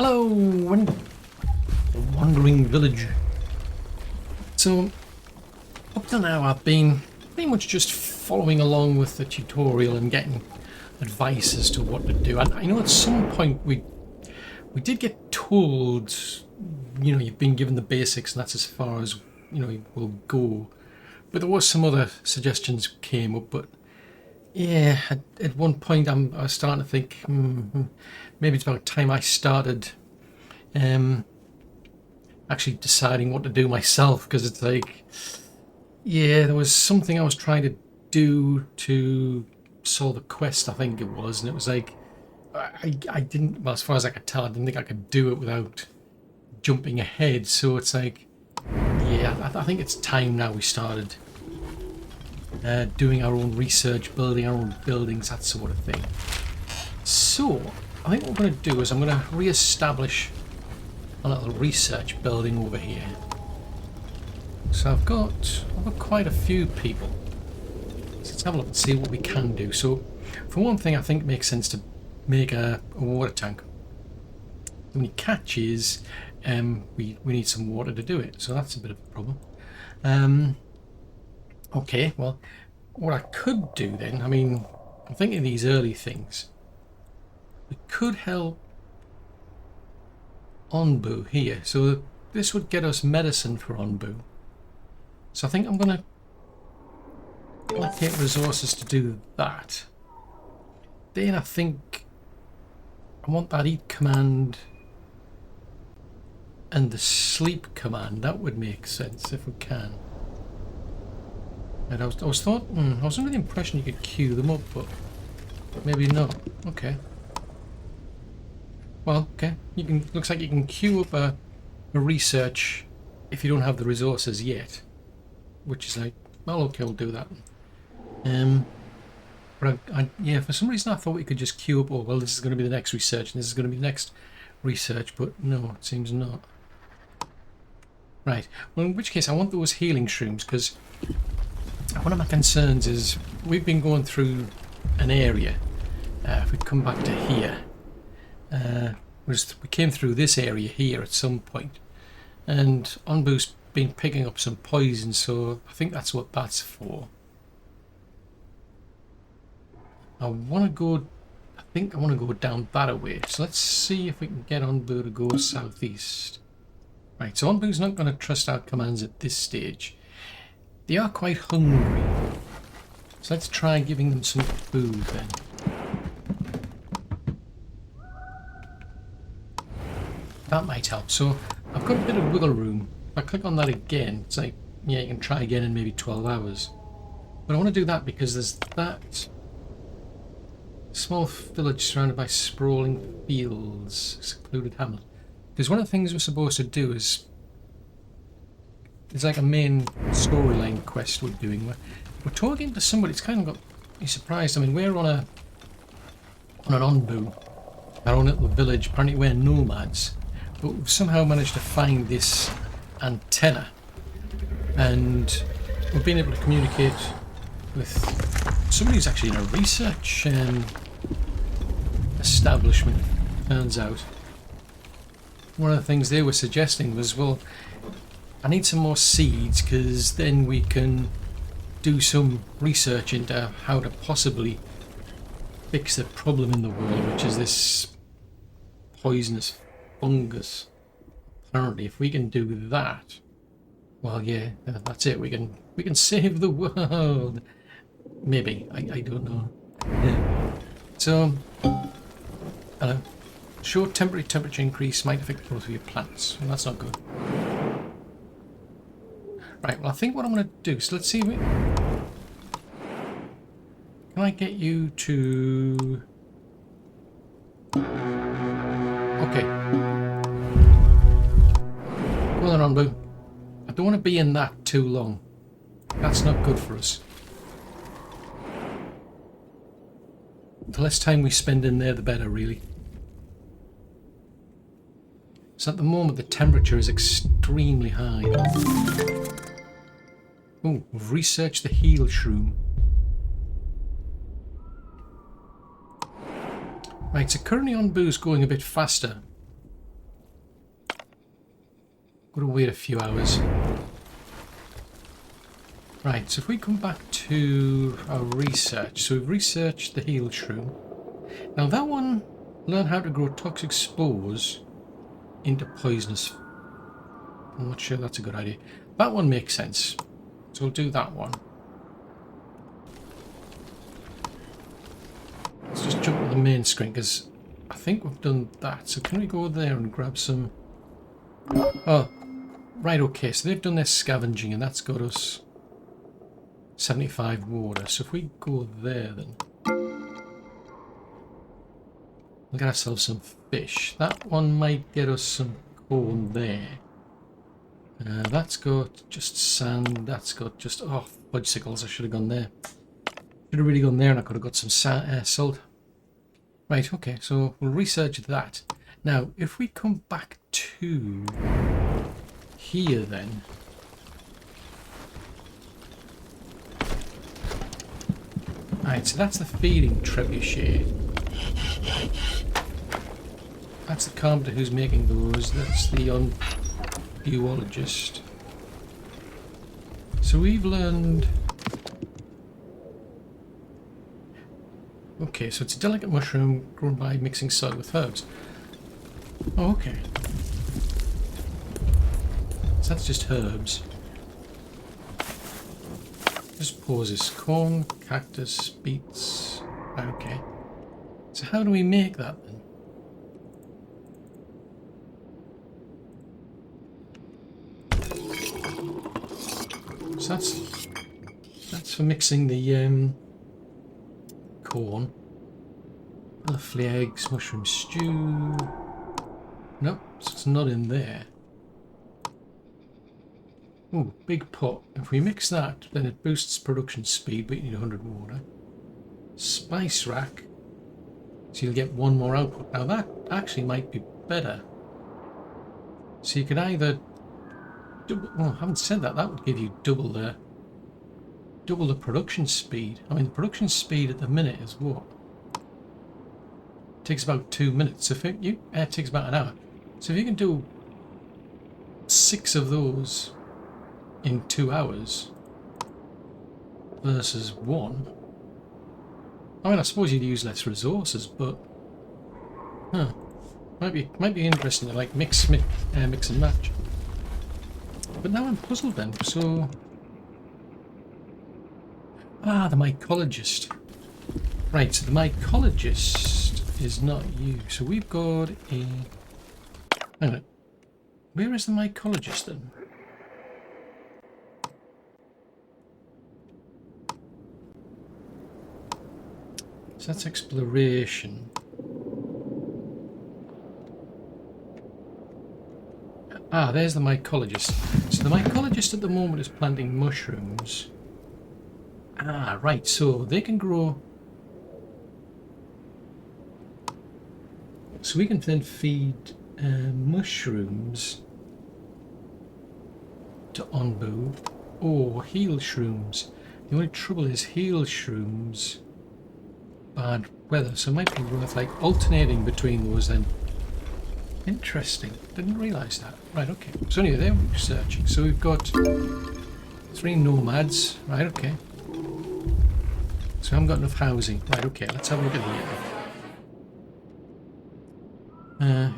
Hello, the wandering village. So, up till now I've been pretty much just following along with the tutorial and getting advice as to what to do. I know at some point we did get told, you know, you've been given the basics and that's as far as, you know, you will go. But there was some other suggestions came up, but yeah, at one point I was starting to think, maybe it's about time I started actually deciding what to do myself, because it's like, yeah, there was something I was trying to do to solve a quest, I think it was, and it was like, I didn't, well, as far as I could tell, I didn't think I could do it without jumping ahead, so it's like, yeah, I think it's time now we started doing our own research, building our own buildings, that sort of thing. So, I think what I'm going to do is I'm going to re-establish a little research building over here. So I've got quite a few people. So let's have a look and see what we can do. So, for one thing, I think it makes sense to make a water tank. When it catches, we need some water to do it, so that's a bit of a problem. Okay, well, what I could do then, I mean, I'm thinking of these early things. We could help Onbu here, so this would get us medicine for Onbu. So I think I'm going to allocate resources to do that. Then I think I want that eat command and the sleep command. That would make sense if we can. And I was under the impression you could queue them up, but maybe not. Okay. Well, okay. You can. Looks like you can queue up a research if you don't have the resources yet, which is like, well, okay, we'll do that. But yeah, for some reason I thought we could just queue up. Oh, well, this is going to be the next research, and this is going to be the next research, but no, it seems not. Right. Well, in which case, I want those healing shrooms, because one of my concerns is we've been going through an area. If we come back to here, we came through this area here at some point, and Onbu's been picking up some poison, so I think that's what that's for. I think I want to go down that way, so let's see if we can get Onbu to go southeast. Right, so Onbu's not going to trust our commands at this stage. They are quite hungry, so let's try giving them some food then. That might help. So I've got a bit of wiggle room. If I click on that again, it's like, yeah, you can try again in maybe 12 hours. But I want to do that because there's that small village surrounded by sprawling fields, secluded hamlet. Because one of the things we're supposed to do is, it's like a main storyline quest we're doing. We're talking to somebody. It's kind of got me surprised. I mean, we're on an Onbu, our own little village. Apparently we're nomads, but we've somehow managed to find this antenna, and we've been able to communicate with somebody who's actually in a research establishment. Turns out one of the things they were suggesting was, well, I need some more seeds, because then we can do some research into how to possibly fix the problem in the world, which is this poisonous fungus. Apparently, if we can do that, well, yeah, that's it. We can save the world. Maybe. I don't know. Yeah. So, short temperature increase might affect growth of your plants. Well, that's not good. Right, well, I think what I'm going to do, so let's see if we... Can I get you to... Okay. Well then, Onbu. I don't want to be in that too long. That's not good for us. The less time we spend in there, the better, really. So at the moment, the temperature is extremely high. Oh, we've researched the heal shroom. Right, so currently Onbu's going a bit faster. Got to wait a few hours. Right, so if we come back to our research, so we've researched the heal shroom. Now that one, learn how to grow toxic spores into poisonous. I'm not sure that's a good idea. That one makes sense, so we'll do that one. Let's just jump to the main screen because I think we've done that. So can we go there and grab some? Oh, right, okay, so they've done their scavenging and that's got us 75 water. So if we go there then we'll get ourselves some fish. That one might get us some corn there. That's got just sand. That's got just, oh, fudgesicles. I should have gone there. Should have really gone there and I could have got some salt. Right, okay, so we'll research that. Now, if we come back to here then. Right, so that's the feeding trebuchet. That's the carpenter who's making those. That's the geologist. So we've learned. Okay, so it's a delicate mushroom grown by mixing soil with herbs. Oh, okay. So that's just herbs. Just pauses. Corn, cactus, beets. Okay. So how do we make that then? So that's for mixing the corn. Lovely eggs, mushroom stew. Nope, so it's not in there. Oh, big pot. If we mix that, then it boosts production speed, but you need 100 water. Spice rack. So you'll get one more output. Now that actually might be better. So you could either well, I haven't said that. That would give you double the production speed. I mean, the production speed at the minute is what? It takes about 2 minutes. So if it takes about an hour. So if you can do 6 of those in 2 hours versus 1. I mean, I suppose you'd use less resources, but might be interesting to like mix and match. But now I'm puzzled then. So the mycologist. Right, so the mycologist is not you. So we've got a. Hang on. Where is the mycologist then? So that's exploration. There's the mycologist. So the mycologist at the moment is planting mushrooms. Right, so they can grow. So we can then feed mushrooms to Onbu or heal shrooms. The only trouble is heal shrooms. Bad weather, so it might be worth like alternating between those then. Interesting, didn't realise that. Right, okay. So anyway, they're researching. So we've got 3 nomads. Right, okay. So I haven't got enough housing. Right, okay, let's have a look at here.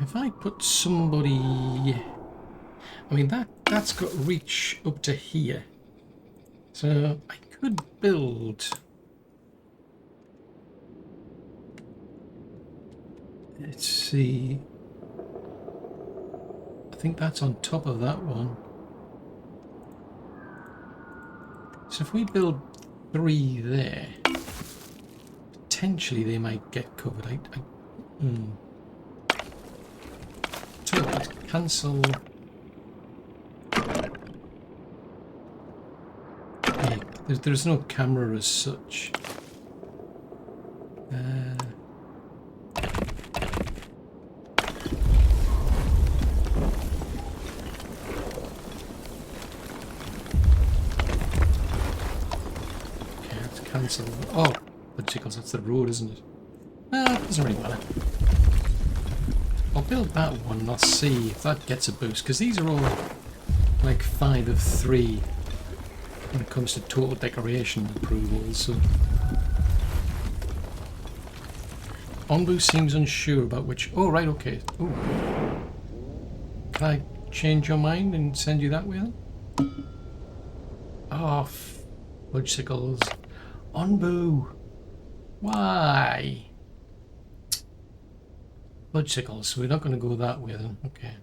If I put somebody. I mean that's got reach up to here. So I could build. Let's see. I think that's on top of that one. So if we build 3 there, potentially they might get covered. So let's cancel. Yeah, there's no camera as such. Oh, fudgesicles, that's the road, isn't it? It doesn't really matter. I'll build that one and I'll see if that gets a boost, because these are all like 5 of 3 when it comes to total decoration approvals. So Onbu seems unsure about which. Oh, right, okay. Oh, can I change your mind and send you that way then? Oh, fudgesicles. Onbu! Why? Fudgesicles, so we're not going to go that way then. Okay.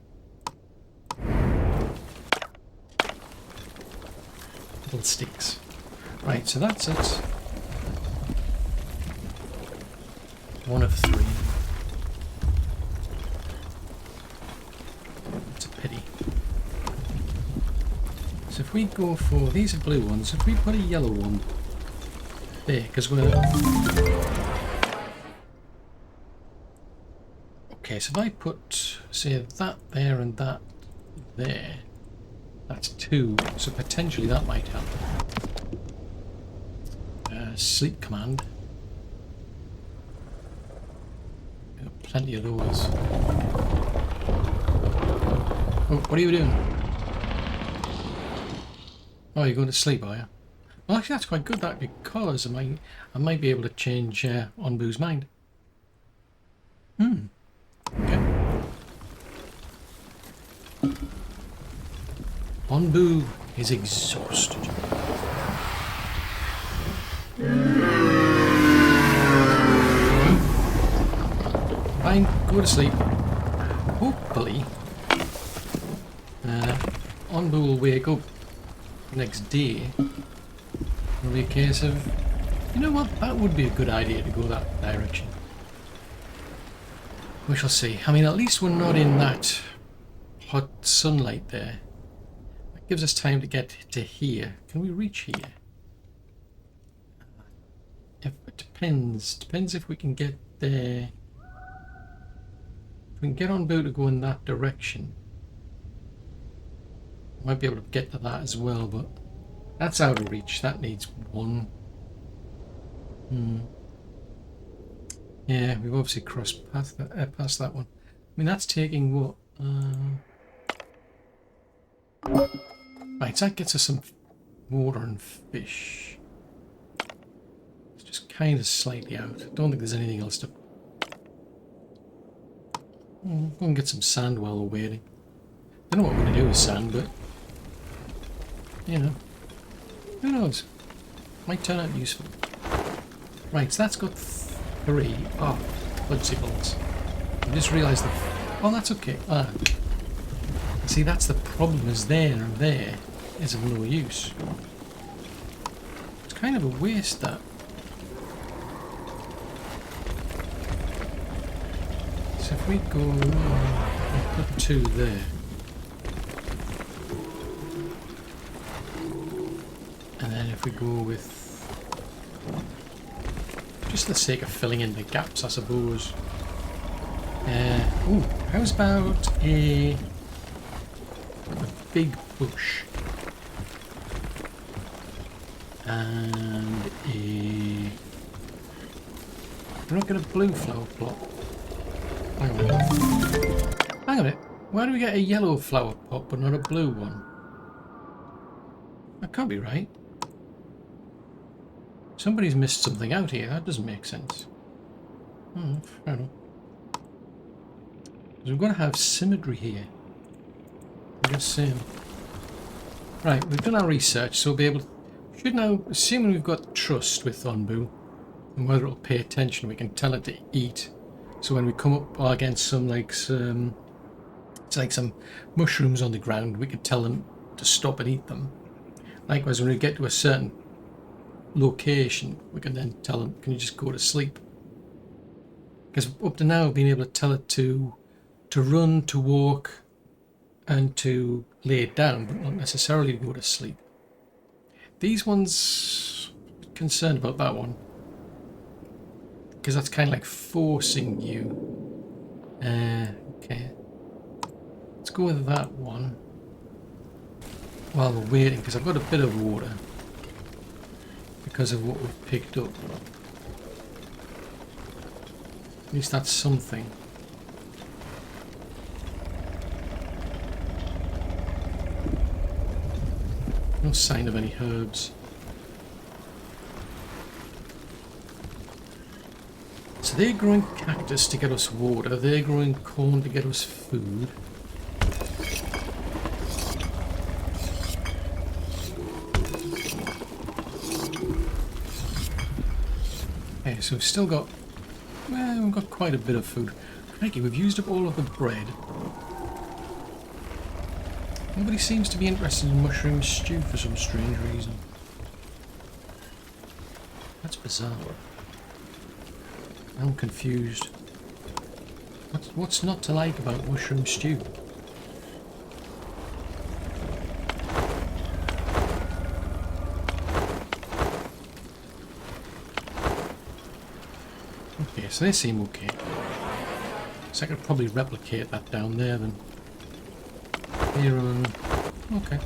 Little sticks. Right, so that's it. 1 of 3. It's a pity. So if we go for, these are blue ones, if we put a yellow one there, because we're... Okay, so if I put, say, that there and that there, that's 2, so potentially that might help. Sleep command. Got plenty of those. Oh, what are you doing? Oh, you're going to sleep, are you? Well, actually, that's quite good, that, because I might be able to change Onbu's mind. Okay. Onbu is exhausted. Fine, go to sleep. Hopefully, Onbu will wake up next day. It'll be a case of, you know what, that would be a good idea to go that direction. We shall see. I mean, at least we're not in that hot sunlight there. That gives us time to get to here. Can we reach here? It depends. Depends if we can get there. If we can get Onbu to go in that direction, might be able to get to that as well, but that's out of reach. That needs 1. Yeah, we've obviously crossed past that one. I mean, that's taking what? Right, so that gets us some water and fish. It's just kind of slightly out. I don't think there's anything else to... Go and get some sand while we're waiting. I don't know what we're going to do with sand, but... You know. Who knows? Might turn out useful. Right, so that's got 3. Oh, fudgesicles. I just realised that... Oh, that's okay. See, that's the problem, is there and there is of no use. It's kind of a waste, that. So if we go... We'll put 2 there. And then if we go with... Just for the sake of filling in the gaps, I suppose. Ooh, how's about a big bush? And a... We're not getting a blue flower plot. Hang on a minute. Hang on a minute. Why do we get a yellow flower pot but not a blue one? That can't be right. Somebody's missed something out here. That doesn't make sense. Fair enough. Because we're going to have symmetry here. I'm just saying. Right, we've done our research, so we'll be able to... Should now, assuming we've got trust with Onbu, and whether it'll pay attention, we can tell it to eat. So when we come up against some, it's like some mushrooms on the ground, we can tell them to stop and eat them. Likewise, when we get to a certain location, we can then tell them, can you just go to sleep? Because up to now, I've been able to tell it to run, to walk, and to lay it down, but not necessarily to go to sleep. These ones, concerned about that one, because that's kind of like forcing you. Okay, let's go with that one while we're waiting, because I've got a bit of water because of what we've picked up. At least that's something. No sign of any herbs. So they're growing cactus to get us water, they're growing corn to get us food. Okay, so we've still got, well, we've got quite a bit of food. Crikey, we've used up all of the bread. Nobody seems to be interested in mushroom stew for some strange reason. That's bizarre. I'm confused. What's not to like about mushroom stew? Okay, so they seem okay. So I could probably replicate that down there then. Here on... okay.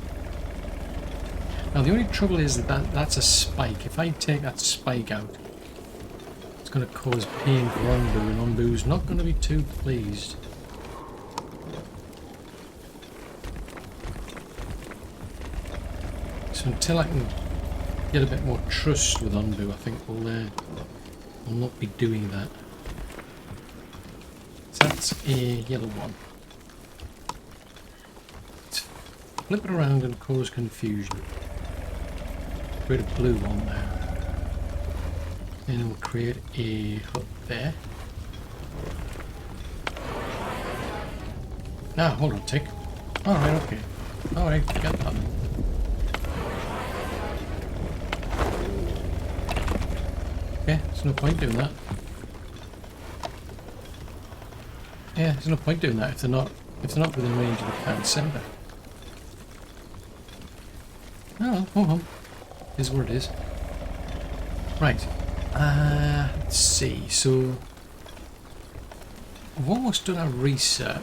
Now the only trouble is that that's a spike. If I take that spike out, it's going to cause pain for Onbu, and Onbu's not going to be too pleased. So until I can get a bit more trust with Onbu, I think we'll not be doing that. So that's a yellow one. Let's flip it around and cause confusion. Create a blue one there. And we'll create a hut there. Ah, hold on a tick. Alright, okay. Alright, get that. Okay, there's no point doing that. Yeah, there's no point doing that if they're not within range of the town centre. Oh, hold on. Is where it is. Right. Let's see. So we've almost done our reset.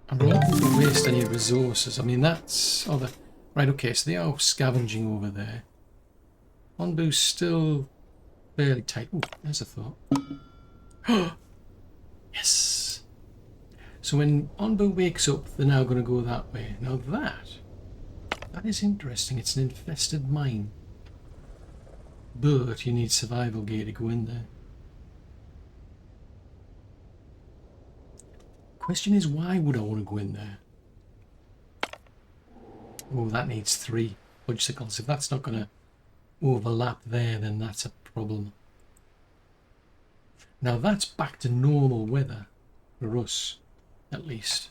I'm reluctant to waste any resources. I mean, that's... oh, the... right, okay, so they are scavenging over there. Onbu's still fairly tight. Oh, there's a thought. Yes! So when Onbu wakes up, they're now going to go that way. Now that is interesting. It's an infested mine. But you need survival gear to go in there. Question is, why would I want to go in there? Oh, that needs 3 fudgesicles. If that's not going to overlap there, then that's a problem. Now that's back to normal weather for us, at least.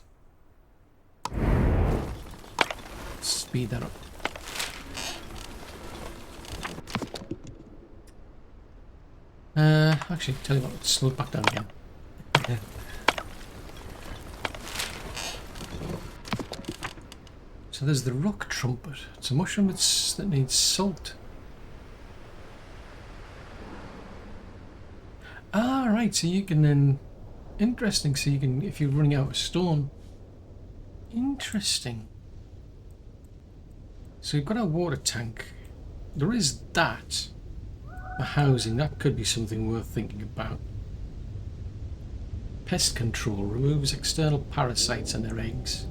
Speed that up. Actually, tell you what, let's slow it back down again. Yeah. So there's the rock trumpet. It's a mushroom that needs salt. Ah, right, so you can then... interesting, so you can, if you're running out of stone. Interesting. So we've got our water tank. There is that. The housing, that could be something worth thinking about. Pest control removes external parasites and their eggs.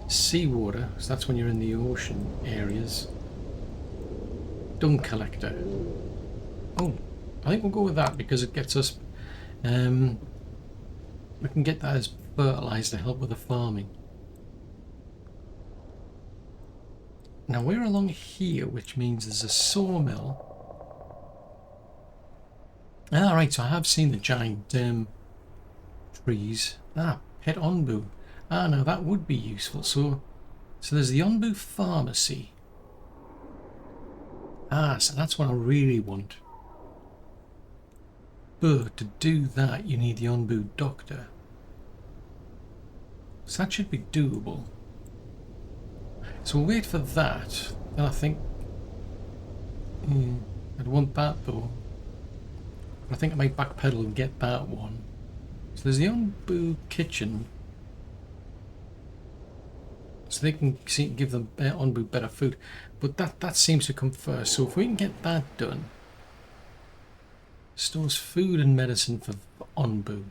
Seawater, so that's when you're in the ocean areas. Dung collector. Oh, I think we'll go with that because it gets us... we can get that as fertilizer to help with the farming. Now we're along here, which means there's a sawmill. Ah, right, so I have seen the giant trees. Ah, pet Onbu. Ah, now that would be useful. So there's the Onbu pharmacy. Ah, so that's what I really want. But to do that, you need the Onbu doctor. So that should be doable. So we'll wait for that. And I think... I'd want that though. I think I might backpedal and get that one. So there's the Onbu kitchen. So they can give them Onbu better food. But that seems to come first. So if we can get that done. Stores food and medicine for Onbu.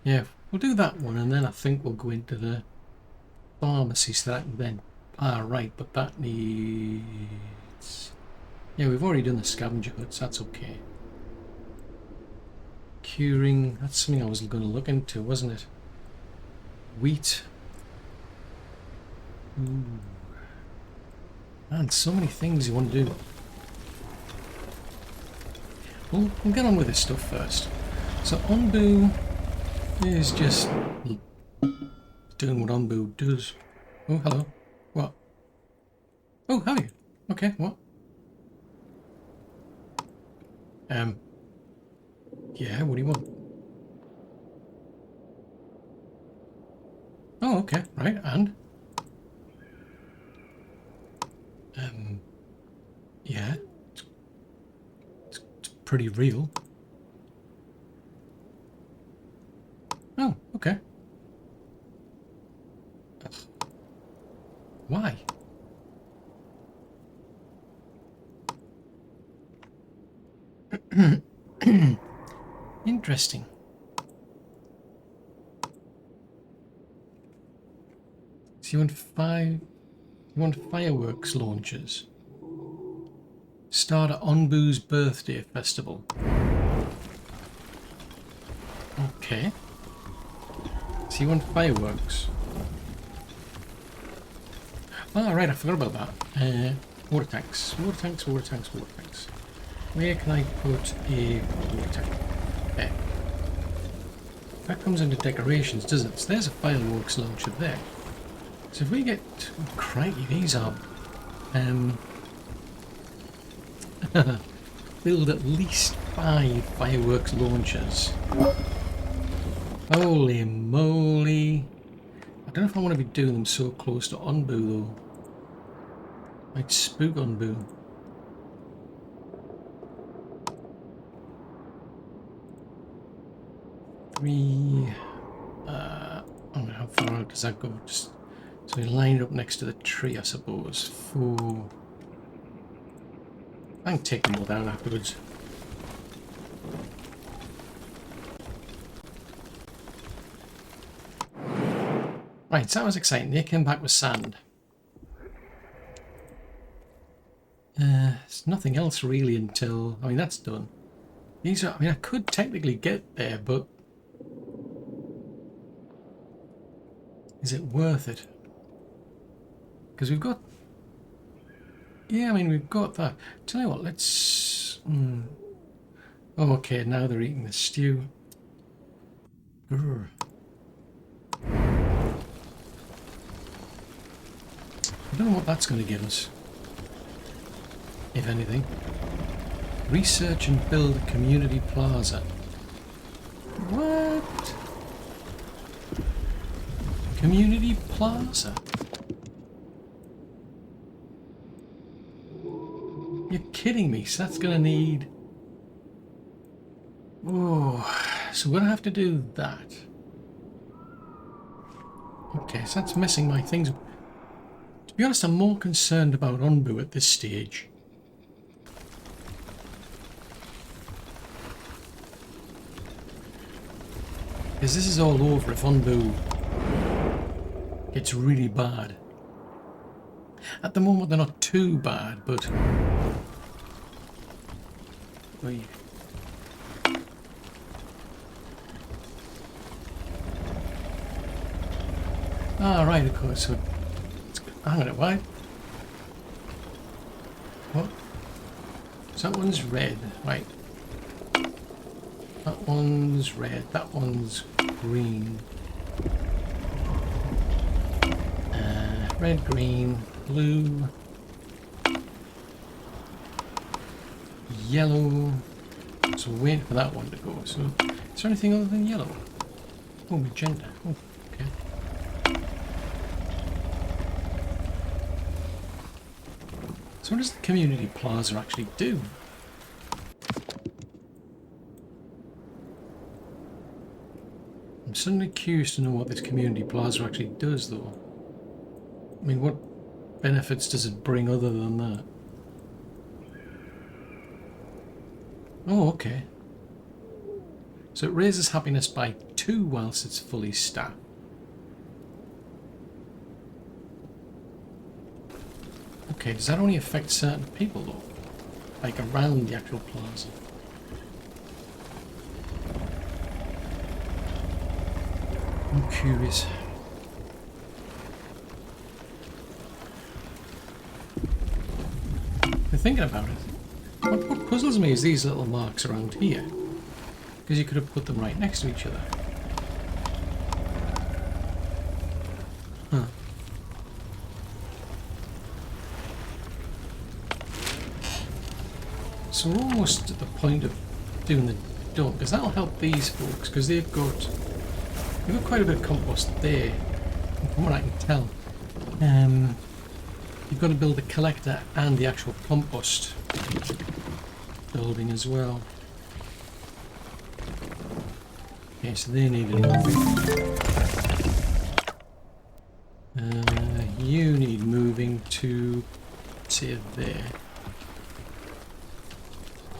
Yeah, We'll do that one, and then I think we'll go into the pharmacy so that I can then... Ah, right, but that needs... Yeah, we've already done the scavenger huts, that's okay. Curing, that's something I was going to look into, wasn't it? Wheat. Ooh. Man, so many things you want to do. We'll get on with this stuff first. So Onbu is just doing what Onbu does. Oh, hello. What? Oh, how are you? Okay, what? Yeah, what do you want? Oh, okay, right, and? Yeah. It's pretty real. Oh, okay. Why? Interesting. So you want fireworks launchers? Start at Onbu's birthday festival. Okay. So you want fireworks? Oh, right, I forgot about that. Water tanks. Water tanks, water tanks, water tanks. Where can I put a water tank? There. That comes under decorations, doesn't it? So there's a fireworks launcher there. So if we get... Crikey, these are... build at least 5 fireworks launchers. Holy moly. I don't know if I want to be doing them so close to Onbu though. Might spook Onbu. How far out does that go? Just so we line it up next to the tree, I suppose. 4. I can take them all down afterwards. Right, so that was exciting. They came back with sand. There's nothing else really until... I mean, that's done. These are... I mean, I could technically get there, but... Is it worth it? Because we've got... Yeah, I mean, we've got that. Tell you what, let's... Oh, okay, now they're eating the stew. Grr. I don't know what that's going to give us, if anything. Research and build a community plaza. What? Community plaza? You're kidding me, so that's going to need... Oh, so we're going to have to do that. Okay, so that's messing my things up. To be honest, I'm more concerned about Onbu at this stage. Because this is all over if Onbu gets really bad. At the moment they're not too bad, but... Wait. Ah, right, of course. So hang on a minute, what? So that one's red, right. That one's red, that one's green. Red, green, blue, yellow. So we're waiting for that one to go. So is there anything other than yellow? Oh, magenta. Oh, okay. So what does the community plaza actually do? I'm suddenly curious to know what this community plaza actually does, though. I mean, what benefits does it bring other than that? Oh, okay. So it raises happiness by 2. 2 whilst it's fully staffed. Okay, does that only affect certain people though? Like around the actual plaza? I'm curious. I'm thinking about it. What puzzles me is these little marks around here. Because you could have put them right next to each other. Huh. So we're almost at the point of doing the dump, because that'll help these folks, because they've got quite a bit of compost there, from what I can tell. You've got to build the collector and the actual compost building as well. Okay, so they need moving. You need moving to, say, there.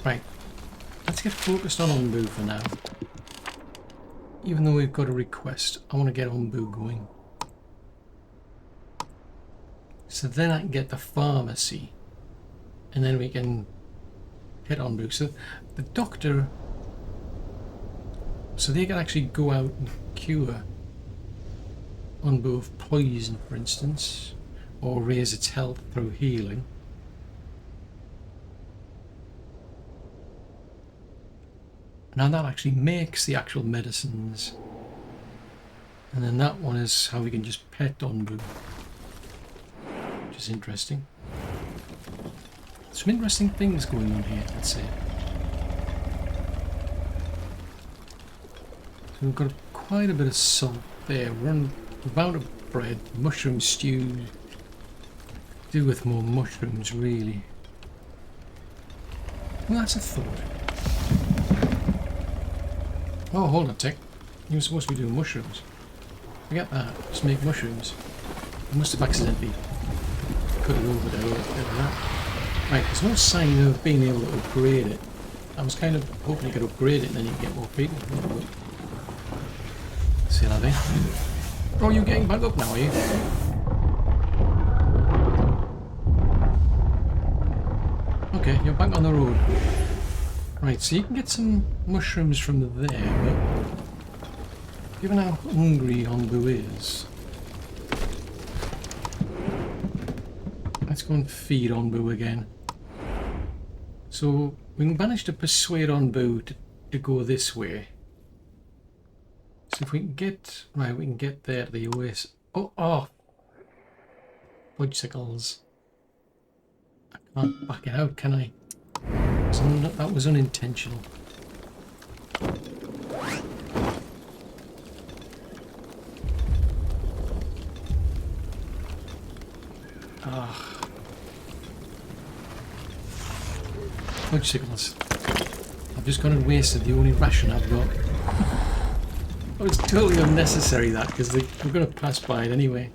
Right, let's get focused on Onbu for now. Even though we've got a request, I want to get Onbu going. So then I can get the pharmacy, and then we can hit Onbu. So the doctor, so they can actually go out and cure Onbu of poison, for instance, or raise its health through healing. Now that actually makes the actual medicines, and then that one is how we can just pet Onbu, which is interesting. Some interesting things going on here, let's say. So we've got quite a bit of salt there. We're out of bread, mushroom stew. Do with more mushrooms, really. Well, that's a thought. Oh, hold on a tick. You were supposed to be doing mushrooms. Forget that. Just make mushrooms. I must have accidentally cut it over there. Right, there's no sign of being able to upgrade it. I was kind of hoping you could upgrade it and then you get more people. See that thing? Oh, you're getting back up now, are you? Okay, you're back on the road. Right, so you can get some mushrooms from there, but given how hungry Onbu is, let's go and feed Onbu again. So we managed to persuade Onbu to go this way. So if we can get, right, we can get there to the oasis. Oh, fudgesicles. I can't back it out, can I? So that was unintentional. Fudgesicles. I've just gone and wasted the only ration I've got. Oh, it's totally unnecessary that, because we're going to pass by it anyway.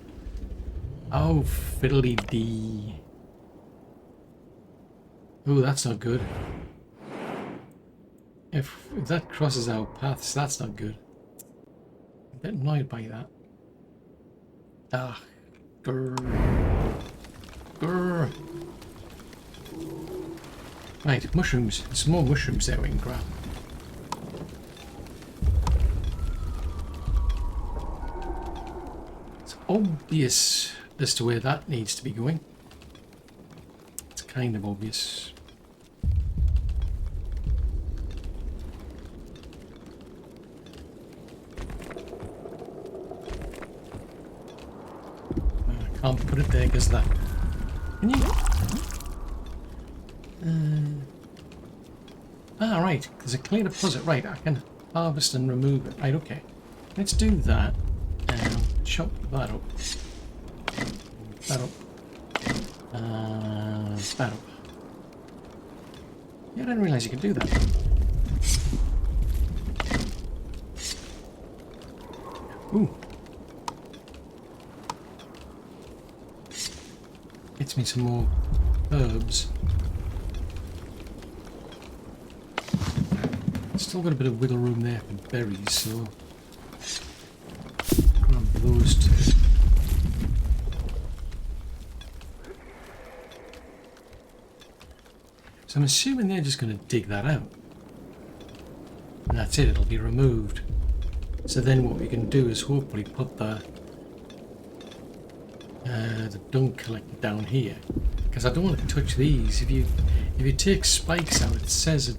Oh, fiddly-dee. Oh, that's not good. If that crosses our paths, that's not good. I'm a bit annoyed by that. Ah, grrr. Grrr. Right, mushrooms. There's some more mushrooms there we can grab. It's obvious as to where that needs to be going. It's kind of obvious. I can't put it there because that. Can you? Right, there's a clear deposit. Right, I can harvest and remove it. Right, okay. Let's do that and chop that up. That up. That up. Yeah, I didn't realise you could do that. Ooh. Gets me some more herbs. Still got a bit of wiggle room there for berries, so those two. So I'm assuming they're just going to dig that out. And that's it, it'll be removed. So then what we can do is hopefully put the dung collector down here. Because I don't want to touch these. If you take spikes out, it says it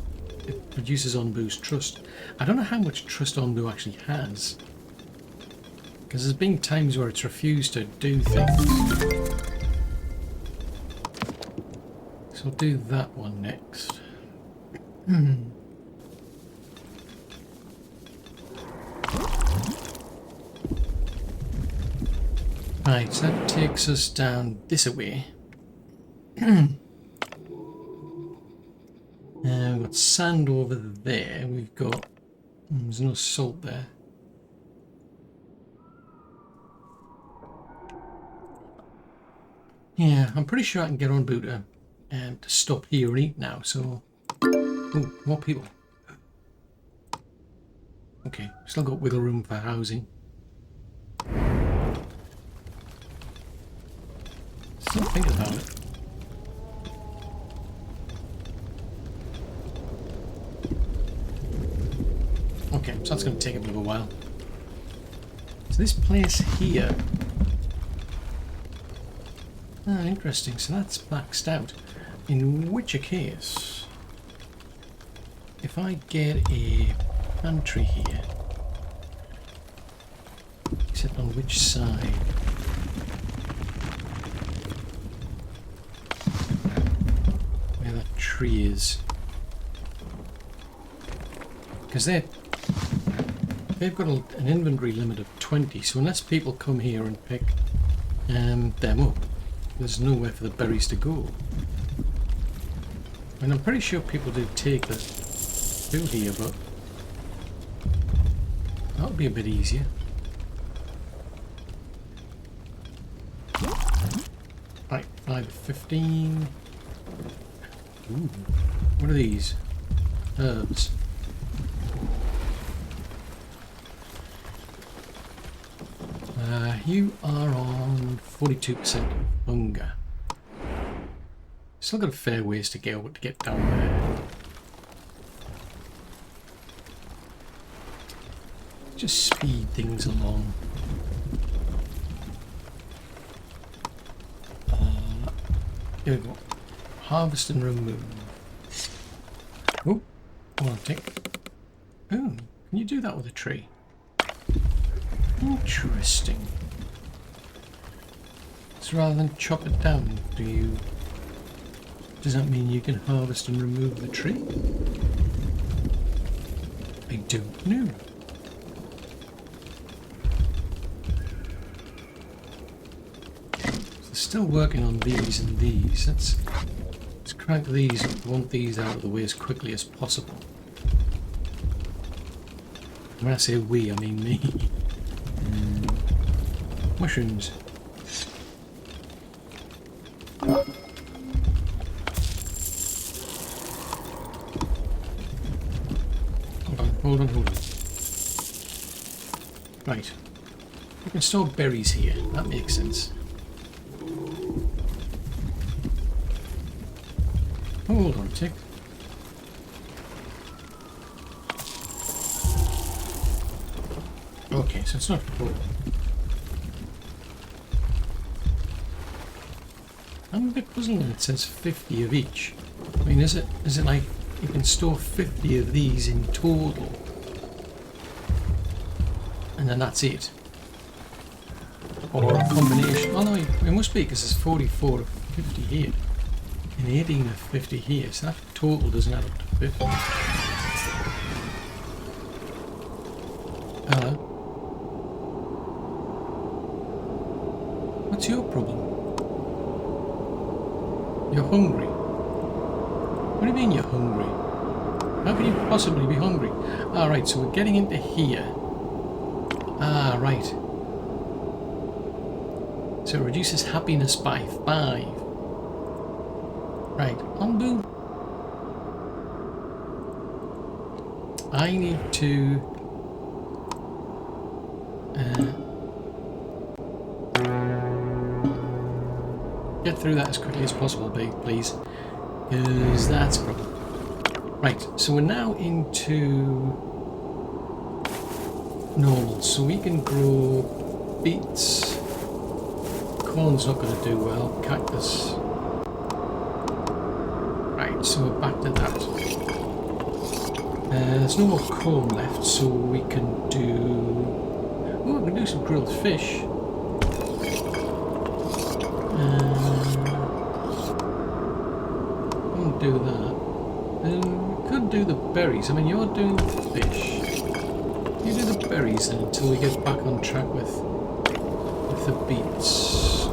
reduces on-boo's trust. I don't know how much trust on-boo actually has. Because there's been times where it's refused to do things. So I'll do that one next. Right, so that takes us down this way. We've got sand over there. We've got... there's no salt there. Yeah, I'm pretty sure I can get on boot to stop here and eat now, so... Ooh, more people. Okay, still got wiggle room for housing. Still thinking about it. Okay, so that's going to take a bit of a while. So this place here... ah, interesting. So that's maxed out. In which case, if I get a pantry here, except on which side? Where that tree is. Because they've got an inventory limit of 20, so unless people come here and pick them up, there's nowhere for the berries to go. And I'm pretty sure people do take the through here, but that would be a bit easier. Right, 5 of 15. Ooh, what are these? Herbs. You are on 42% hunger. Still got a fair ways to go to get down there. Just speed things along. Here we go. Harvest and remove. Oh, hold on a tick. Oh, can you do that with a tree? Interesting. So rather than chop it down, does that mean you can harvest and remove the tree? I don't know. So still working on these and these. Let's crank these up. We want these out of the way as quickly as possible. When I say we, I mean me. Mushrooms. Hold on. Right. We can store berries here. That makes sense. Hold on a tick. Okay, so it's not full. I'm a bit puzzled when it says 50 of each. I mean, is it like you can store 50 of these in total? And then that's it? Or a combination? Oh no, it must be because there's 44 of 50 here. And 18 of 50 here, so that total doesn't add up to 50. Hello? What's your problem? You're hungry. What do you mean you're hungry? How can you possibly be hungry? Ah, right, so we're getting into here. Ah, right. So it reduces happiness by 5. Right, Onbu. I need to get through that as quickly as possible, please, because that's a problem. Right, so we're now into normal, so we can grow beets. Corn's not going to do well. Cactus. Right, so we're back to that. There's no more corn left, so we can do... Oh, we can do some grilled fish. Won't do that. We could do the berries. I mean, you're doing the fish. You do the berries then until we get back on track with the beets.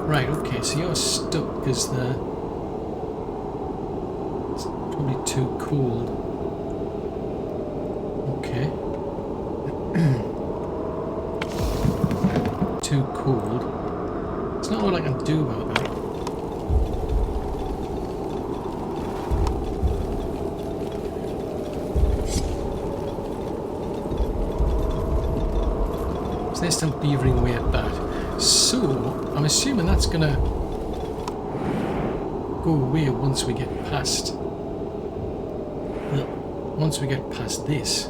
Right, okay, so you're stuck because it's probably too cold. Okay. Too cold. There's not a lot I can do about that. So they're still beavering away at that. So I'm assuming that's gonna go away once we get past. Once we get past this.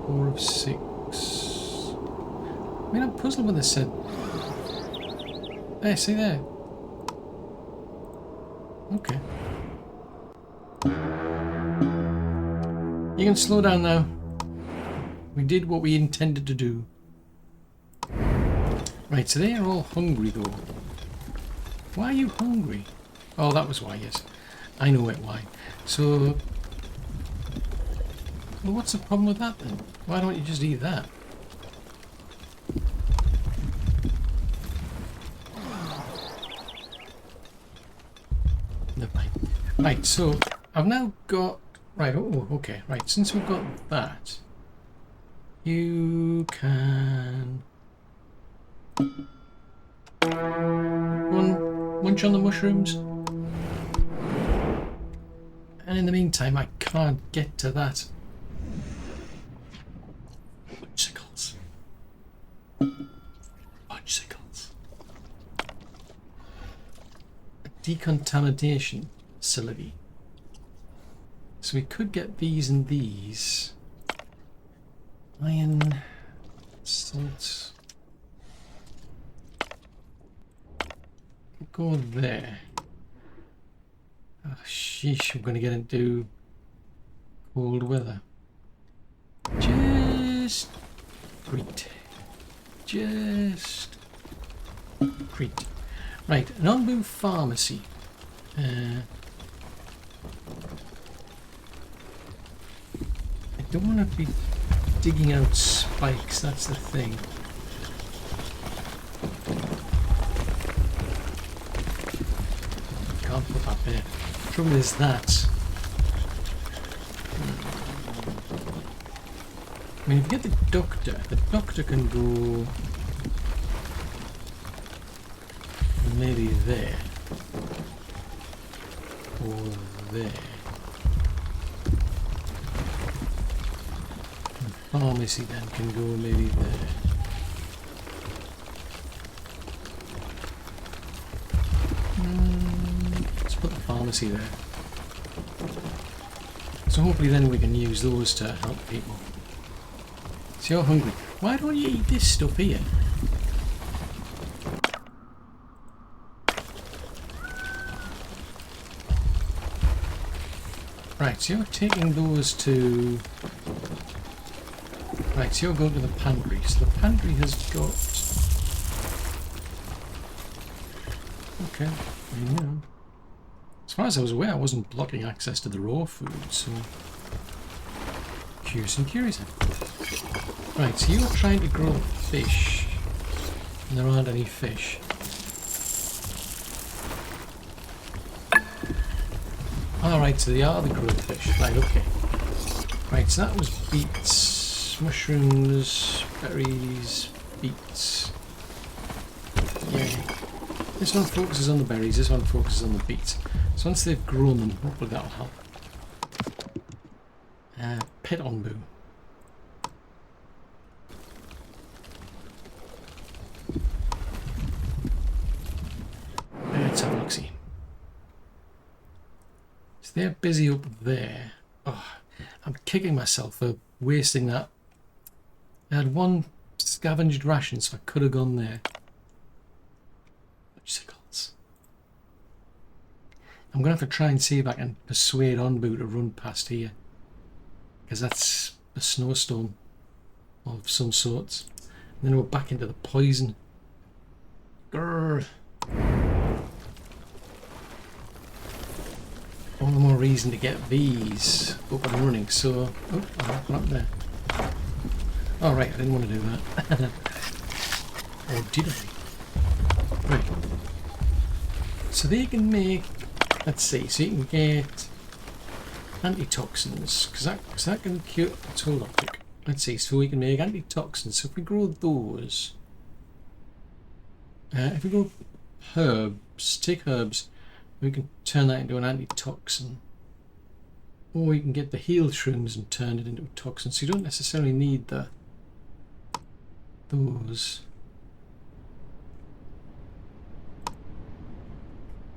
4 of 6. I mean, I'm puzzled when they said. Hey, see there. Okay. You can slow down now. We did what we intended to do. Right, so they are all hungry though. Why are you hungry? Oh, that was why, yes. I know it why. So... Well, what's the problem with that then? Why don't you just eat that? Never mind. Right, so I've now got... Right, oh, okay. Right, since we've got that, you can... Munch on the mushrooms. And in the meantime, I can't get to that. Fudgesicles. Fudgesicles. A decontamination facility. So we could get these and these. Iron, salt. Go there. Oh, sheesh, we're going to get into cold weather. Just great. Just great. Right, an on-move pharmacy. I don't want to be digging out spikes, that's the thing. Can't put that there. The trouble is that. I mean, if you get the doctor can go maybe there or there. And pharmacy then can go maybe there. Let's put the pharmacy there. So hopefully then we can use those to help people. So you're hungry. Why don't you eat this stuff here? Right, so you're taking those to... Right, so you're going to the pantry. So the pantry has got... Okay, yeah. As far as I was aware, I wasn't blocking access to the raw food, so... Curious and curious. Right, so you're trying to grow fish, and there aren't any fish. Alright, so they are the grilled fish. Right, okay. Right, so that was beets, mushrooms, berries, beets. Yeah. This one focuses on the berries, this one focuses on the beets. So once they've grown them, hopefully that'll help. Pet on boo. epoxy. So they're busy up there. Oh, I'm kicking myself for wasting that. I had one scavenged ration, so I could have gone there. Sickles. I'm going to have to try and see if I can persuade Onbu to run past here. Because that's a snowstorm of some sorts. And then we're back into the poison. Grrr. All the more reason to get these up and running. So, oh, what happened there? Oh right, I didn't want to do that. Or did I? Right. So they can make, let's see, so you can get antitoxins, because that can cure, let's hold on quick. Let's see, so we can make antitoxins. So if we grow those, if we grow herbs, take herbs, we can turn that into an antitoxin. Or we can get the heal shrooms and turn it into a toxin. So you don't necessarily need those.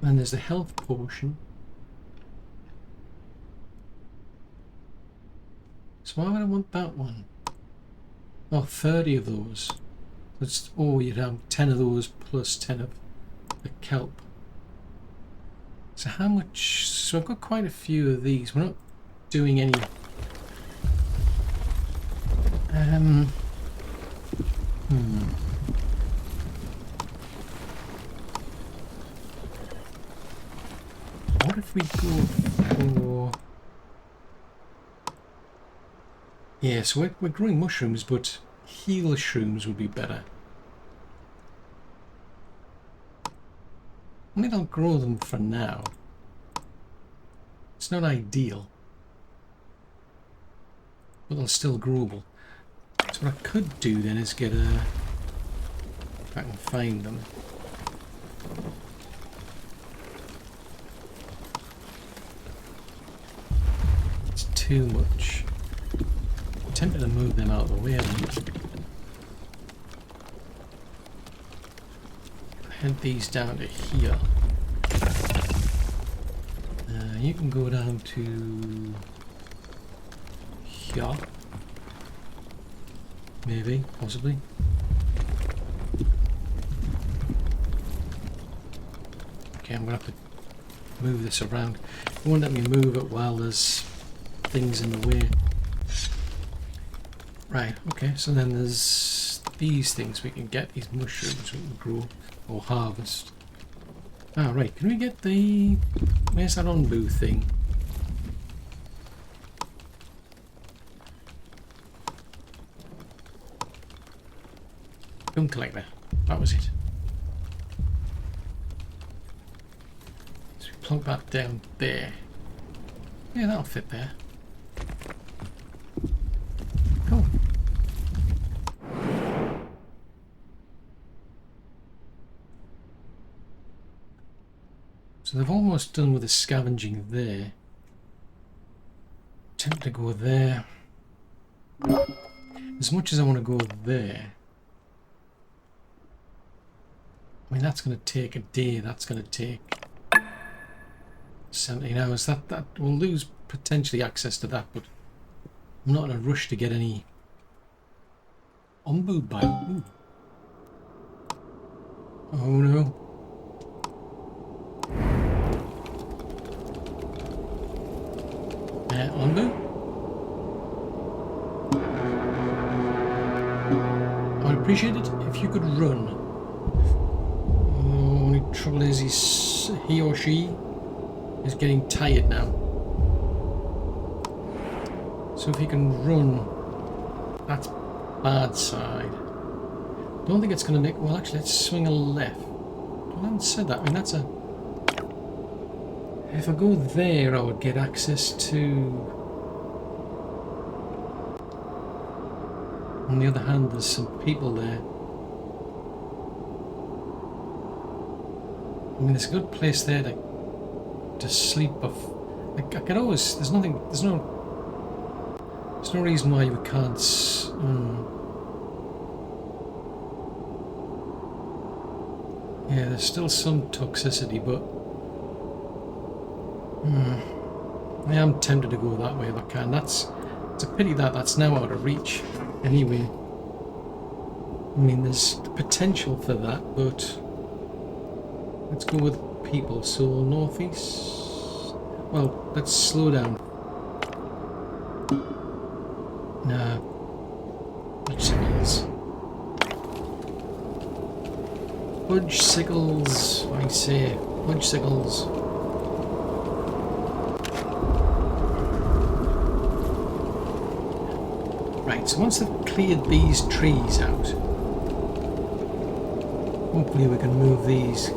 And there's the health potion. So why would I want that one? Oh, 30 of those. That's, oh, you'd have 10 of those plus 10 of the kelp. So how much? So I've got quite a few of these. We're not doing any. What if we go for? Yeah, so we're growing mushrooms, but heal shrooms would be better. I mean, I'll grow them for now. It's not ideal, but they're still growable. So what I could do then is get a, if I can find them. It's too much. I'm tempted to move them out of the way. Head these down to here. You can go down to here. Maybe, possibly. Okay, I'm going to have to move this around. It won't let me move it while there's things in the way. Right, okay, so then there's these things we can get, these mushrooms we can grow or harvest. Ah, right, can we get the... Where's that Onbu thing? Film collector. That was it. So we plonk that down there. Yeah, that'll fit there. Cool. So they've almost done with the scavenging there. Tempted to go there. As much as I want to go there. I mean, that's going to take a day. That's going to take 17 hours. That we'll lose potentially access to that, but I'm not in a rush to get any Onbu bite. Ooh. Oh no. Onbu? I would appreciate it if you could run. Only trouble is he or she is getting tired now. So if he can run, that's bad side. Don't think it's going to make... Well, actually, let's swing a left. I haven't said that. I mean, that's a... If I go there, I would get access to... On the other hand, there's some people there. I mean, there's a good place there to sleep off. Like, I could always... There's no reason why we can't... Yeah, there's still some toxicity, but... I am tempted to go that way if I can. It's a pity that that's now out of reach. Anyway, I mean, there's the potential for that, but let's go with people. So northeast. Well, let's slow down. Nah. Fudge sickles. Fudge sickles, I say. Fudge sickles. Right, so once they've cleared these trees out, hopefully we can move these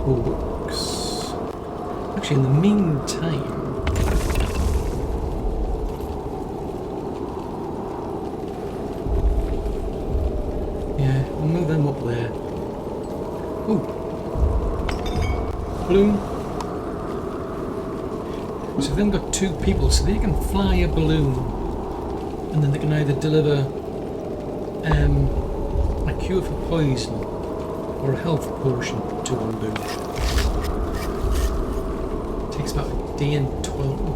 hooks. Actually, in the meantime, yeah, we'll move them up there. Oh, balloon. So they've then got two people, so they can fly a balloon, and then they can either deliver a cure for poison or a health potion to one boom. Takes about a day and 12. Oh,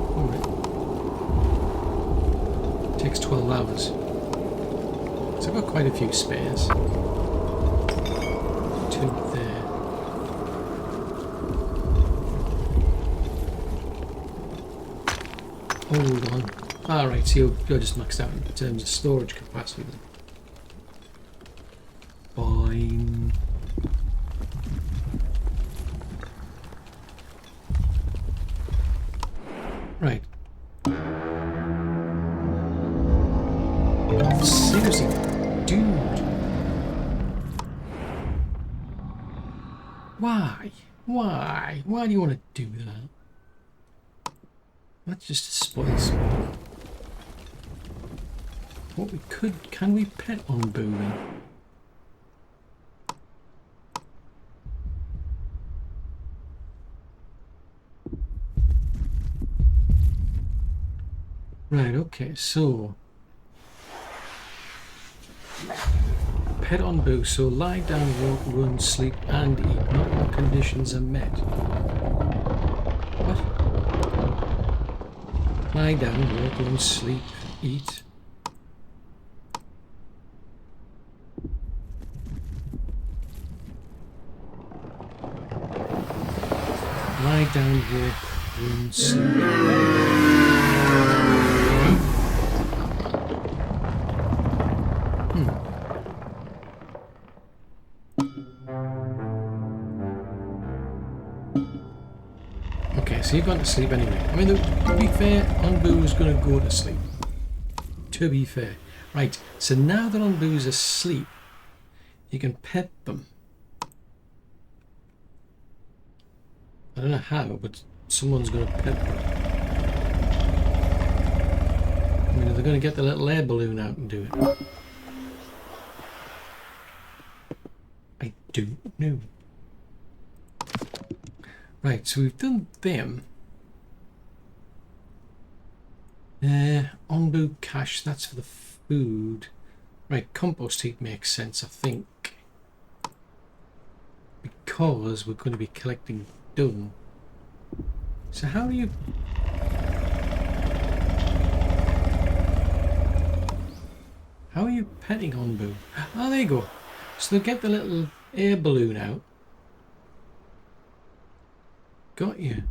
alright. Takes 12 hours. So I've got quite a few spares. Two there. Hold on. Alright, so you're just maxed out in terms of storage capacity then. Fine. Right. Seriously, dude. Why? Why? Why do you want to do that? That's just to spoil sport. What we could... Can we pet on booming? Right, okay, so... Pet on boo, so lie down, walk, run, sleep and eat. Not all conditions are met. What? Lie down, walk, run, sleep, eat. Lie down, walk, run, sleep. Okay, so you've gone to sleep anyway. I mean, to be fair, Onbu's going to go to sleep. To be fair. Right, so now that Onbu's asleep, you can pet them. I don't know how, but someone's going to pet them. I mean, are they going to get the little air balloon out and do it? I don't know. Right, so we've done them. Onbu cache, that's for the food. Right, compost heap makes sense, I think. Because we're going to be collecting dung. So how are you... How are you petting Onbu? Oh, there you go. So they'll get the little air balloon out. Got you.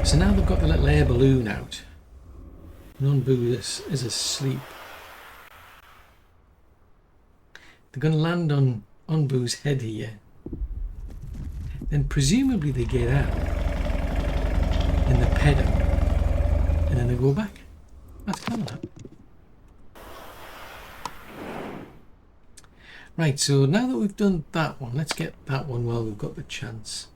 So now they've got the little air balloon out. Onbu is asleep. They're going to land on Onbu's head here. Then presumably they get out. And they pet him. And then they go back. That's kind of that. Right, so now that we've done that one, let's get that one while we've got the chance.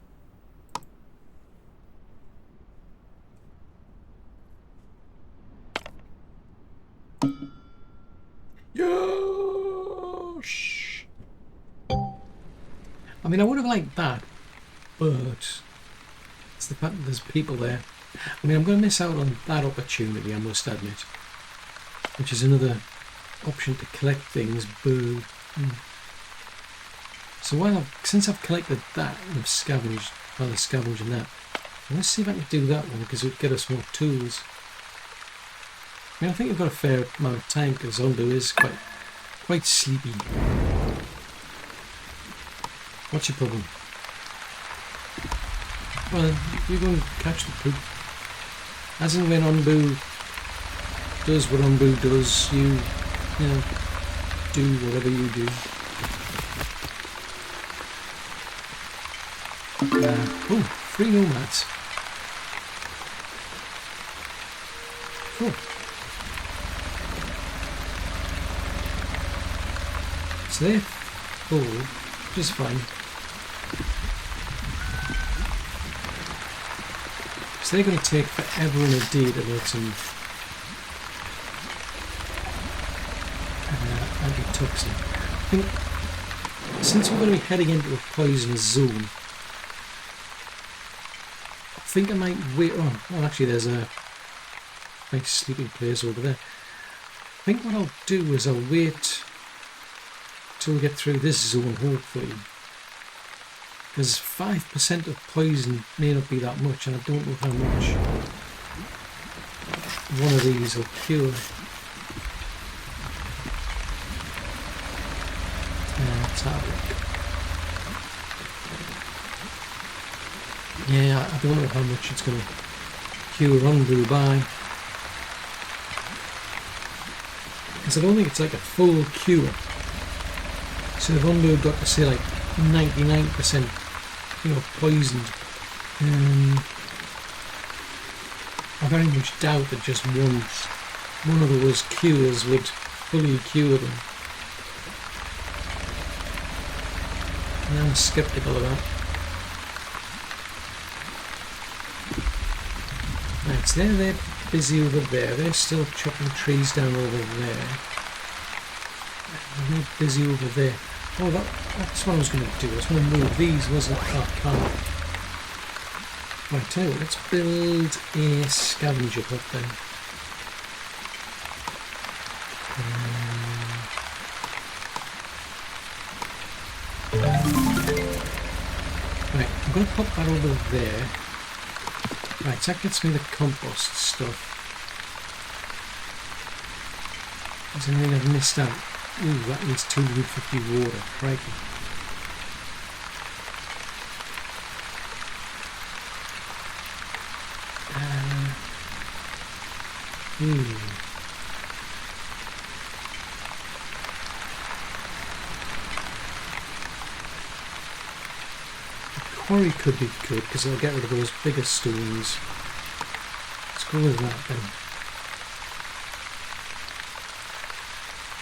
Yes! I mean, I would have liked that, but it's the fact that there's people there. I mean, I'm going to miss out on that opportunity, I must admit. Which is another option to collect things, but... So since I've collected that and I've scavenged, well, the scavenging that, I'm going to see if I can do that one because it would get us more tools. I mean, I think I've got a fair amount of time because Zondo is quite sleepy. What's your problem? Well, you go and catch the poop. As and when Onbu does what Onbu does, you know, do whatever you do. Oh, 3 nomads. Cool. So they're full, which is fine. So they're going to take forever and a day to make some antitoxin. I think since we're going to be heading into a poisonous zone, I think I might wait on. Oh, actually, there's a nice sleeping place over there. I think what I'll do is I'll wait till we get through this zone, hopefully. Because 5% of poison may not be that much, and I don't know how much one of these will cure. Let's have a look. Yeah, I don't know how much it's going to cure Onbu by. Because I don't think it's like a full cure. So if Onbu got to say like 99%, poisoned, I very much doubt that just one of those cures would fully cure them. And I'm skeptical of that. Right, so they're busy over there. They're still chopping trees down over there. And they're busy over there. Oh, that's what I was going to do. I was going to move these, wasn't it? Oh, I can't. Right, tell you what, let's build a scavenger hut then. Right, I'm going to put that over there. Right, so that gets me the compost stuff. Is there anything I've missed out? Ooh, that needs 250 water, crikey. The quarry could be good because I'll get rid of those bigger stones. Let's go with that then.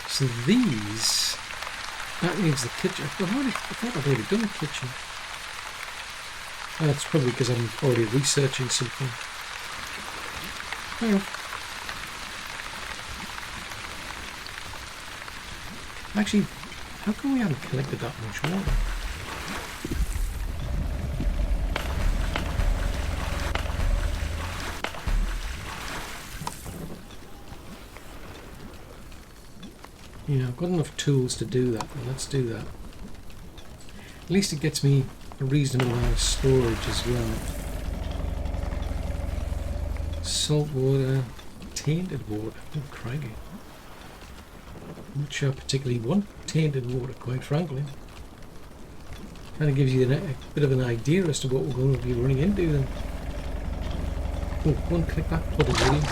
So these, that needs the kitchen. I thought I've already done the kitchen. Oh, that's probably because I'm already researching something. Well, actually, how come we haven't collected that much water? Yeah, I've got enough tools to do that, and let's do that. At least it gets me a reasonable amount of storage as well. Salt water, tainted water, oh crikey. I'm not sure I particularly want tainted water, quite frankly. Kind of gives you a bit of an idea as to what we're going to be running into then. Oh, go and click that puddle, will you?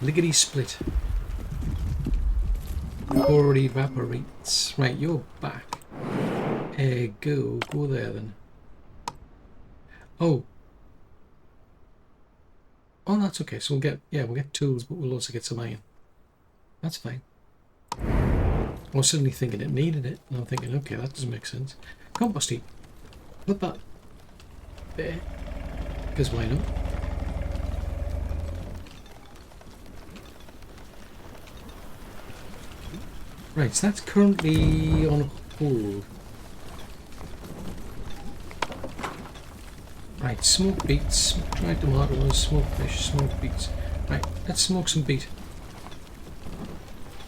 Lickety split. Already evaporates. Right, you're back. Go there then. Oh, that's okay. So we'll get tools, but we'll also get some iron. That's fine. I was suddenly thinking it needed it, and I'm thinking, okay, that doesn't make sense. Compost heap. Put that there, because why not? Right, so that's currently on hold. Right, smoked beets, dried tomatoes, smoked fish, smoked beets. Right, let's smoke some beet.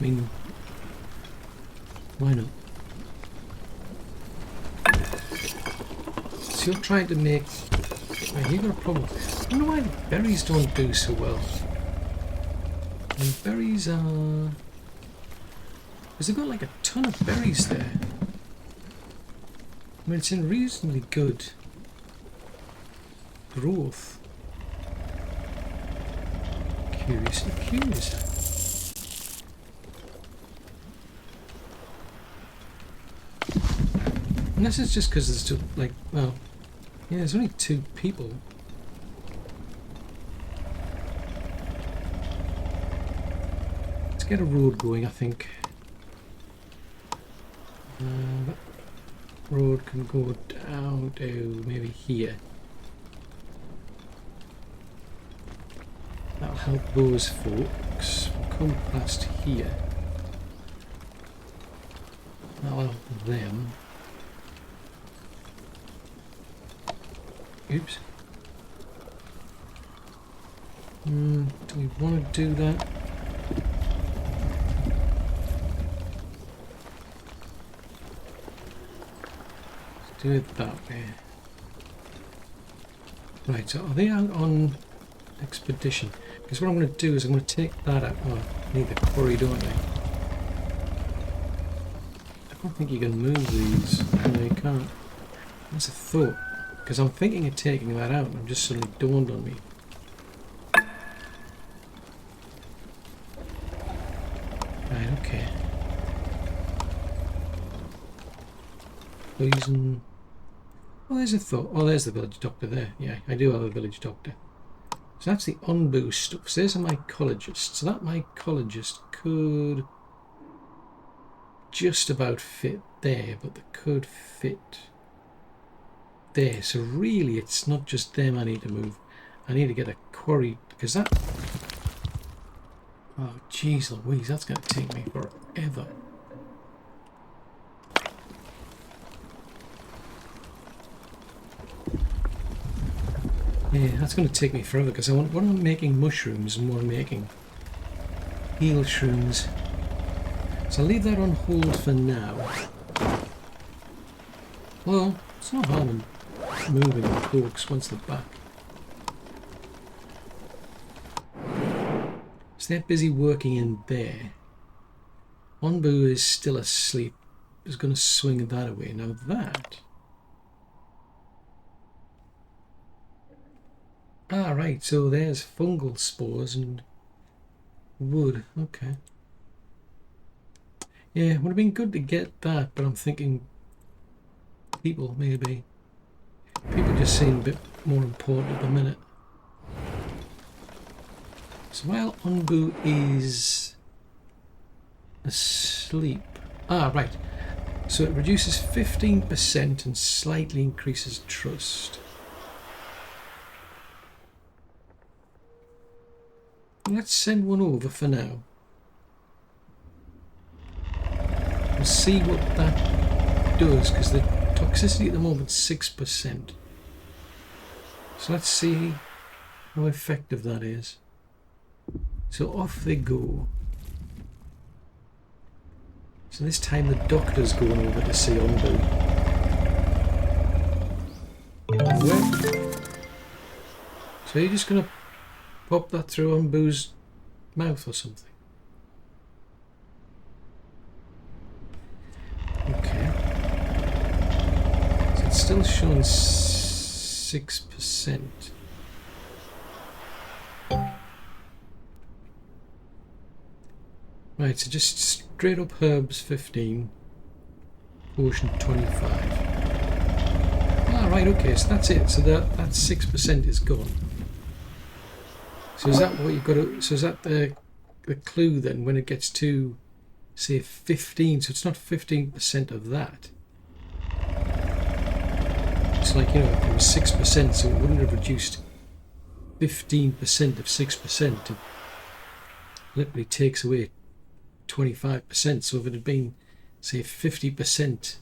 I mean, Why not? So you're trying to make... Right, you've got a problem. I don't know why the berries don't do so well. And berries are... Because they've got like a ton of berries there. I mean, it's in reasonably good growth. Curious. Unless it's just because there's just like, well, yeah, there's only 2 people. Let's get a road going, I think. That road can go down to maybe here. That'll help those folks. We'll come past here. That'll help them. Oops. Do we want to do that? Let's do it that way. Right, so are they out on expedition? Because what I'm going to do is I'm going to take that out. Oh, I need the quarry, don't I? I don't think you can move these. No, you can't. That's a thought. Because I'm thinking of taking that out and it just suddenly dawned on me. Right, okay. Poison. Oh, there's a thought. Oh, there's the village doctor there. Yeah, I do have a village doctor. So that's the on-boost stuff. So there's a mycologist. So that mycologist could just about fit there, but they could fit there. So really it's not just them I need to move. I need to get a quarry, because that... Oh jeez Louise, that's going to take me forever. Yeah, that's going to take me forever because I want... What am I making? Mushrooms, and what am I making? Heal shrooms. So I'll leave that on hold for now. Well, it's not harm in moving the folks once they're back. So they're busy working in there. Onbu is still asleep. Is going to swing that away. Now that... Ah, right, so there's fungal spores and wood. Okay. Yeah, it would have been good to get that, but I'm thinking people, maybe. People just seem a bit more important at the minute. So while Onbu is asleep... Ah, right. So it reduces 15% and slightly increases trust. Let's send one over for now. We'll see what that does, because the toxicity at the moment is 6%. So let's see how effective that is. So off they go. So this time the doctor's going over to see Onbu. Where? So you're just going to pop that through Onbu's mouth or something. Okay. So it's still showing 6%. Right, so just straight up herbs 15, potion 25. Ah, right, okay, so that's it. So that 6% is gone. So is that what you've got to... So is that the clue then when it gets to, say, 15? So it's not 15% of that. It's like, you know, it was 6%, so it wouldn't have reduced 15% of 6%. It literally takes away 25%. So if it had been, say, 50%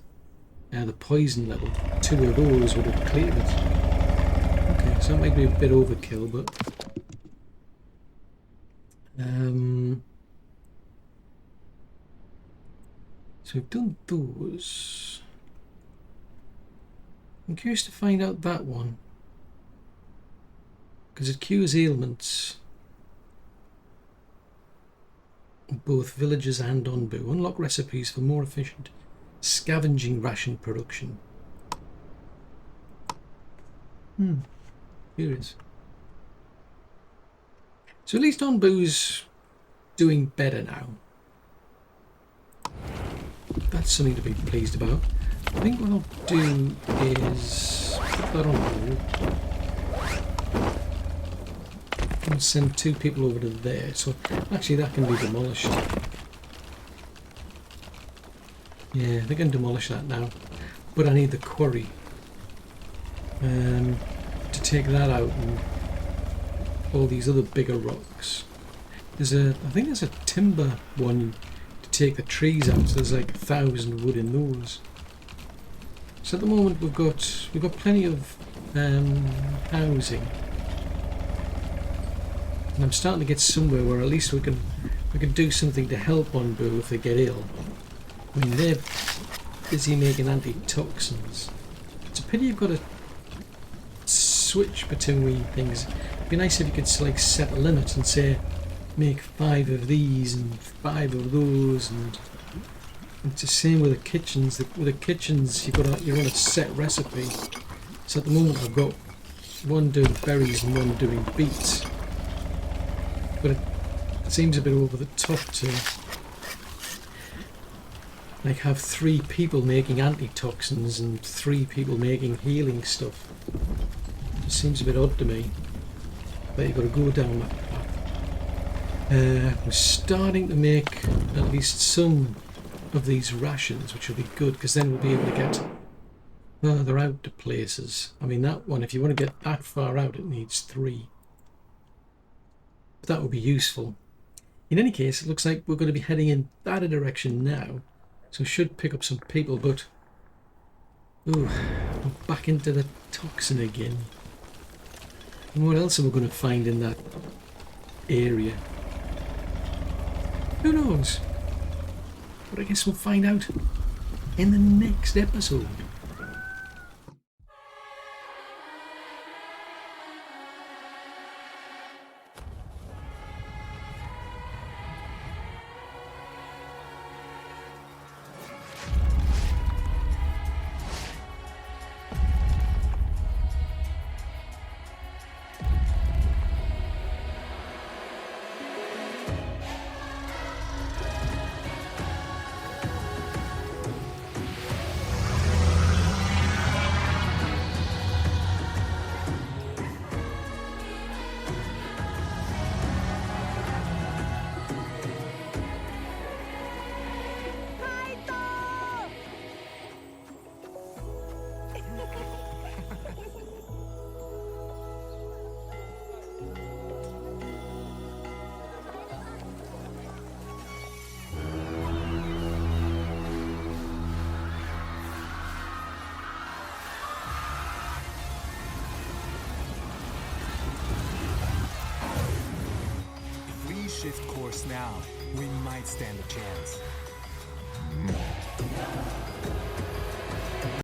the poison level, 2 of those would have cleared it. Okay, so that might be a bit overkill, but... So we've done those. I'm curious to find out that one. Because it cures ailments. Both villagers and on Boo. Unlock recipes for more efficient scavenging ration production. Curious. So at least on Boo's doing better now. That's something to be pleased about. I think what I'll do is put that on hold. And send 2 people over to there. So actually that can be demolished. Yeah, they can demolish that now. But I need the quarry to take that out and all these other bigger rocks. I think there's a timber one to take the trees out. So there's like 1,000 wood in those. So at the moment we've got plenty of housing. And I'm starting to get somewhere where at least we can do something to help on Boo if they get ill. I mean, they're busy making antitoxins. It's a pity you've got to switch between things. It'd be nice if you could like set a limit and say make 5 of these and 5 of those, and it's the same with the kitchens. With the kitchens you're on a set recipe. So at the moment I've got one doing berries and one doing beets. But it seems a bit over the top to like have 3 people making antitoxins and 3 people making healing stuff. It seems a bit odd to me. But you've got to go down that path. We're starting to make at least some of these rations, which will be good because then we'll be able to get further out to places. I mean, that one, if you want to get that far out, it needs 3. That would be useful. In any case, it looks like we're going to be heading in that direction now, so we should pick up some people, but ooh, we're back into the toxin again. And what else are we going to find in that area? Who knows? But I guess we'll find out in the next episode. Shift course now, we might stand a chance.